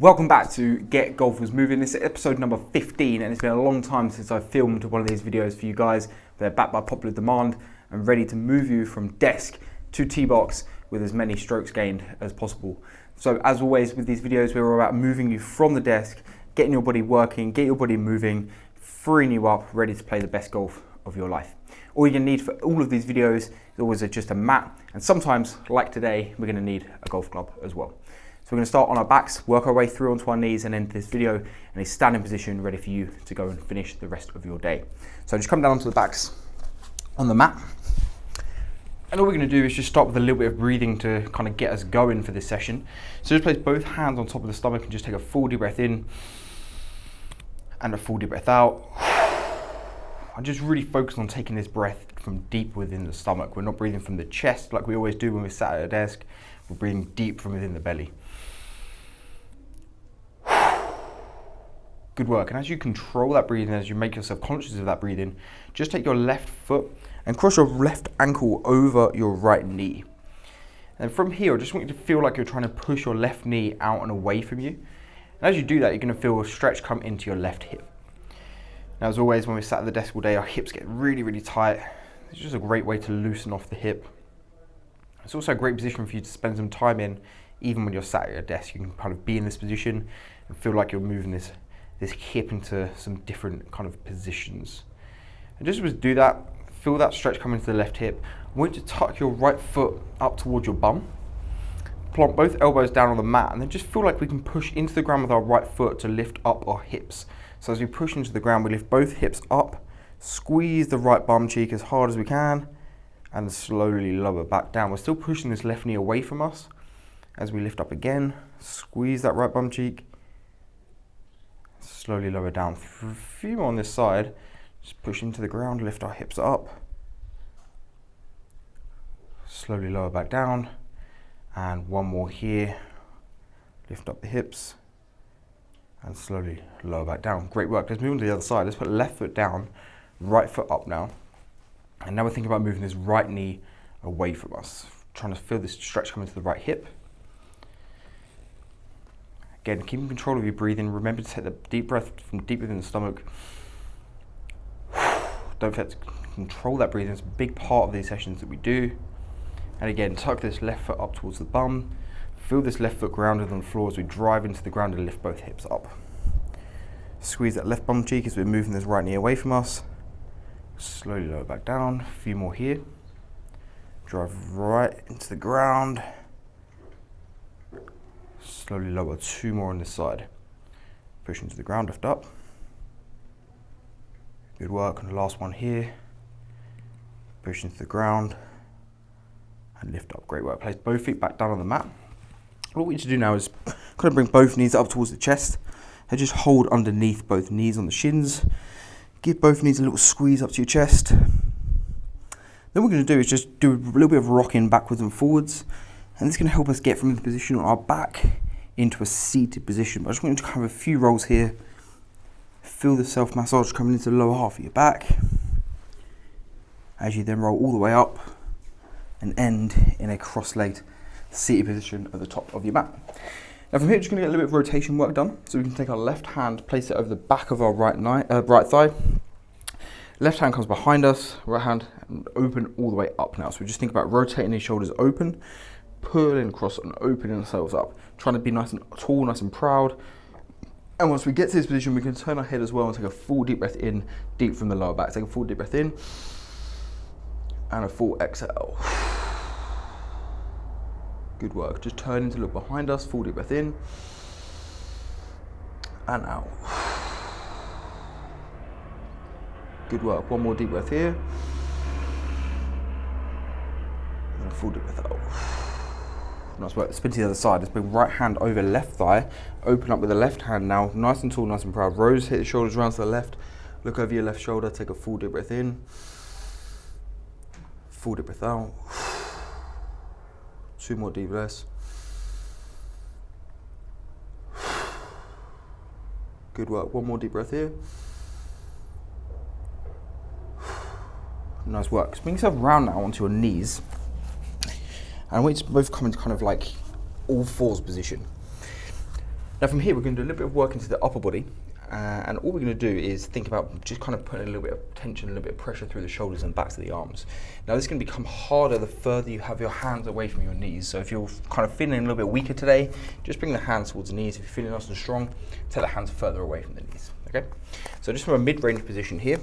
Welcome back to Get Golfers Moving. This is episode number 15 and it's been a long time since I filmed one of these videos for you guys. They're backed by popular demand and ready to move you from desk to tee box with as many strokes gained as possible. So as always with these videos, we're all about moving you from the desk, getting your body working, get your body moving, freeing you up, ready to play the best golf of your life. All you're going to need for all of these videos is always just a mat, and sometimes, like today, we're going to need a golf club as well. So we're going to start on our backs, work our way through onto our knees and end this video in a standing position ready for you to go and finish the rest of your day. So just come down onto the backs on the mat. And all we're going to do is just start with a little bit of breathing to kind of get us going for this session. So just place both hands on top of the stomach and just take a full deep breath in and a full deep breath out. I'm just really focused on taking this breath from deep within the stomach. We're not breathing from the chest like we always do when we're sat at a desk. We're breathing deep from within the belly. Good work. And as you control that breathing, as you make yourself conscious of that breathing, just take your left foot and cross your left ankle over your right knee. And from here, I just want you to feel like you're trying to push your left knee out and away from you. And as you do that, you're going to feel a stretch come into your left hip. Now, as always, when we're sat at the desk all day, our hips get really, really tight. It's just a great way to loosen off the hip. It's also a great position for you to spend some time in, even when you're sat at your desk. You can kind of be in this position and feel like you're moving this hip into some different kind of positions. And just as do that, feel that stretch come into the left hip. I want you to tuck your right foot up towards your bum. Plonk both elbows down on the mat and then just feel like we can push into the ground with our right foot to lift up our hips. So as we push into the ground, we lift both hips up, squeeze the right bum cheek as hard as we can, and slowly lower back down. We're still pushing this left knee away from us. As we lift up again, squeeze that right bum cheek, slowly lower down. A few more on this side, just push into the ground, lift our hips up, slowly lower back down, and one more here, lift up the hips, and slowly lower back down. Great work. Let's move on to the other side. Let's put left foot down, right foot up now. And now we're thinking about moving this right knee away from us. Trying to feel this stretch come into the right hip. Again, keeping control of your breathing. Remember to take the deep breath from deep within the stomach. Don't forget to control that breathing. It's a big part of these sessions that we do. And again, tuck this left foot up towards the bum. Feel this left foot grounded on the floor as we drive into the ground and lift both hips up. Squeeze that left bum cheek as we're moving this right knee away from us. Slowly lower back down. A few more here. Drive right into the ground. Slowly lower. Two more on this side. Push into the ground, lift up. Good work. And the last one here. Push into the ground and lift up. Great work. Place both feet back down on the mat. What we need to do now is kind of bring both knees up towards the chest and just hold underneath both knees on the shins. Give both knees a little squeeze up to your chest. Then what we're going to do is just do a little bit of rocking backwards and forwards. And this is going to help us get from the position on our back into a seated position. But I just want you to have a few rolls here. Feel the self-massage coming into the lower half of your back. As you then roll all the way up and end in a cross-legged seated position at the top of your mat. Now from here, just going to get a little bit of rotation work done. So we can take our left hand, place it over the back of our right thigh. Left hand comes behind us, right hand and open all the way up now. So we just think about rotating these shoulders open, pulling across and opening ourselves up. Trying to be nice and tall, nice and proud. And once we get to this position, we can turn our head as well and take a full deep breath in, deep from the lower back. Take a full deep breath in and a full exhale. Good work. Just turning to look behind us. Full deep breath in and out. Good work. One more deep breath here and a full deep breath out. Nice work. Spin to the other side. Let's bring right hand over left thigh. Open up with the left hand now. Nice and tall, nice and proud. Rotate the shoulders around to the left. Look over your left shoulder. Take a full deep breath in. Full deep breath out. Two more deep breaths. Good work. One more deep breath here. Nice work. So bring yourself round now onto your knees. And I want you to both come into kind of like all fours position. Now from here, we're going to do a little bit of work into the upper body. And all we're going to do is think about just kind of putting a little bit of tension, a little bit of pressure through the shoulders and backs of the arms. Now this is going to become harder the further you have your hands away from your knees. So if you're kind of feeling a little bit weaker today, just bring the hands towards the knees. If you're feeling nice and strong, take the hands further away from the knees. Okay? So just from a mid-range position here,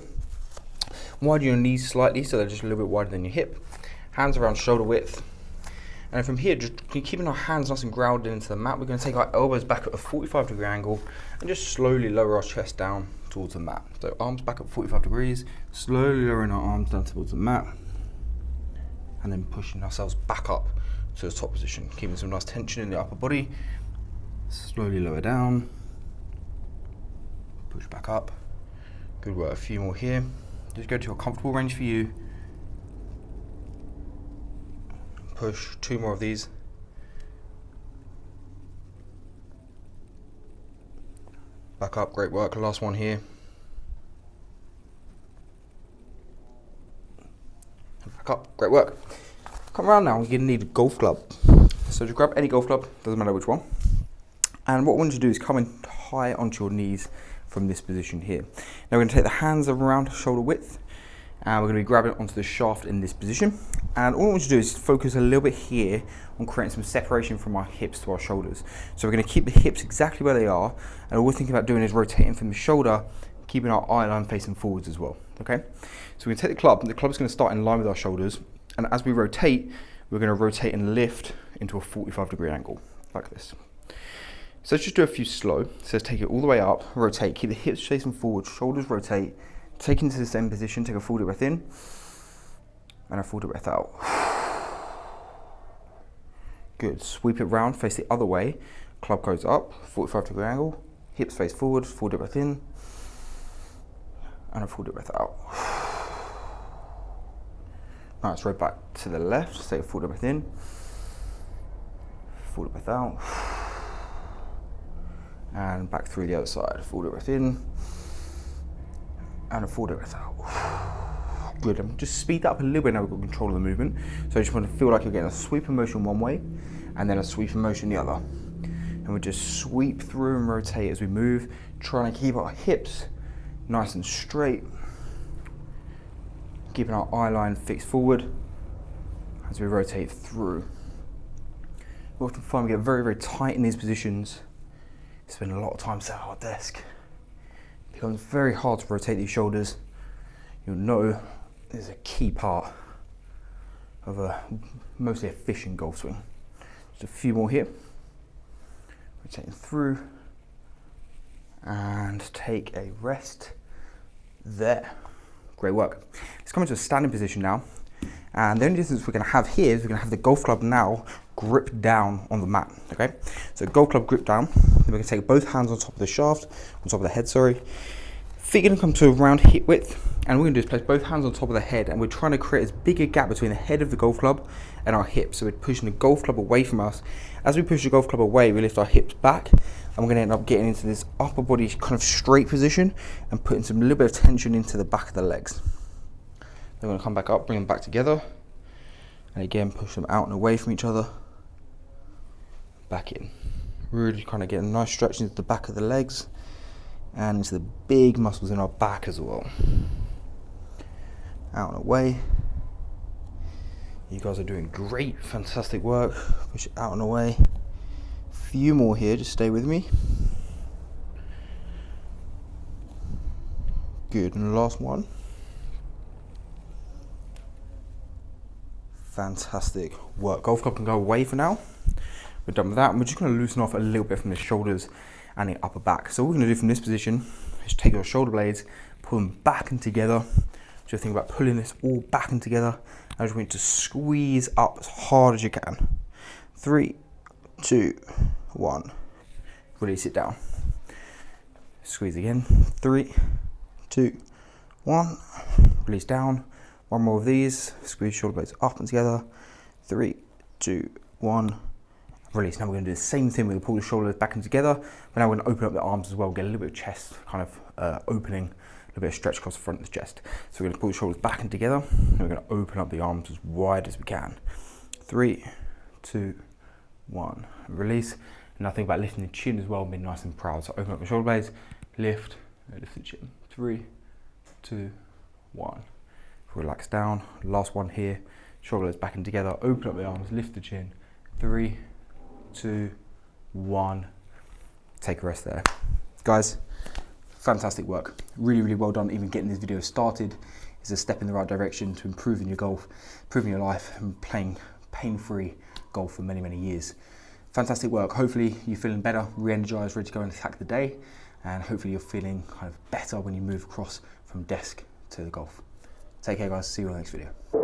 widen your knees slightly so they're just a little bit wider than your hip. Hands around shoulder width. And from here, just keeping our hands nice and grounded into the mat, we're going to take our elbows back at a 45-degree angle and just slowly lower our chest down towards the mat. So arms back at 45 degrees, slowly lowering our arms down towards the mat, and then pushing ourselves back up to the top position, keeping some nice tension in the upper body. Slowly lower down, push back up. Good work, a few more here. Just go to a comfortable range for you. Push, 2 more of these. Back up, great work, last one here. Back up, great work. Come around now, we're going to need a golf club. So just grab any golf club, doesn't matter which one. And what we want you to do is come in high onto your knees from this position here. Now we're going to take the hands around shoulder width, and we're going to be grabbing onto the shaft in this position. And all I want you to do is focus a little bit here on creating some separation from our hips to our shoulders. So we're going to keep the hips exactly where they are, and all we're thinking about doing is rotating from the shoulder, keeping our eye line facing forwards as well, okay? So we're going to take the club, and the club is going to start in line with our shoulders, and as we rotate, we're going to rotate and lift into a 45-degree angle, like this. So let's just do a few slow. So let's take it all the way up, rotate, keep the hips facing forward, shoulders rotate, take into the same position, take a full deep breath in, and a full deep breath out. Good, sweep it round, face the other way. Club goes up, 45-degree angle, hips face forward, full deep breath in, and a full deep breath out. Now let's roll back to the left, take a full deep breath in, full deep breath out, and back through the other side, full deep breath in, and a full deep breath out. Good, and just speed that up a little bit now we've got control of the movement. So you just want to feel like you're getting a sweeping motion one way and then a sweeping motion the other. And we just sweep through and rotate as we move, trying to keep our hips nice and straight, keeping our eye line fixed forward as we rotate through. We often find we get very, very tight in these positions. Spend a lot of time sat at our desk. It becomes very hard to rotate these shoulders. You'll know is a key part of a mostly efficient golf swing. Just a few more here. Rotating through and take a rest there. Great work. Let's come into a standing position now. And the only difference we're going to have here is we're going to have the golf club now grip down on the mat, okay? So golf club grip down. Then we're going to take both hands on top of the shaft, on top of the head, sorry. Feet going to come to around hip width. And what we're going to do is place both hands on top of the head, and we're trying to create as big a gap between the head of the golf club and our hips. So we're pushing the golf club away from us. As we push the golf club away, we lift our hips back, and we're going to end up getting into this upper body kind of straight position and putting some little bit of tension into the back of the legs. They're going to come back up, bring them back together, and again push them out and away from each other, back in. Really kind of getting a nice stretch into the back of the legs and into the big muscles in our back as well. Out and away. You guys are doing great, fantastic work. Push it out and away. A few more here, just stay with me. Good, and the last one. Fantastic work. Golf club can go away for now. We're done with that, and we're just going to loosen off a little bit from the shoulders and the upper back. So what we're going to do from this position is take your shoulder blades, pull them back and together. Just think about pulling this all back and together. I just want you to squeeze up as hard as you can. 3, 2, 1. Release it down. Squeeze again. 3, 2, 1. Release down. One more of these. Squeeze shoulder blades up and together. 3, 2, 1. Release. Now we're going to do the same thing. We're going to pull the shoulders back and together. But now we're going to open up the arms as well. Get a little bit of chest kind of opening. A little bit of stretch across the front of the chest. So we're going to pull the shoulders back and together. And we're going to open up the arms as wide as we can. 3, 2, 1. Release. And now think about lifting the chin as well, being nice and proud. So open up the shoulder blades, lift the chin. 3, 2, 1. Relax down. Last one here. Shoulder blades back and together. Open up the arms, lift the chin. 3, 2, 1. Take a rest there. Guys, fantastic work. Really, really well done. Even getting this video started is a step in the right direction to improving your golf, improving your life, and playing pain-free golf for many, many years. Fantastic work. Hopefully you're feeling better, re-energized, ready to go and attack the day. And hopefully you're feeling kind of better when you move across from desk to the golf. Take care, guys. See you on the next video.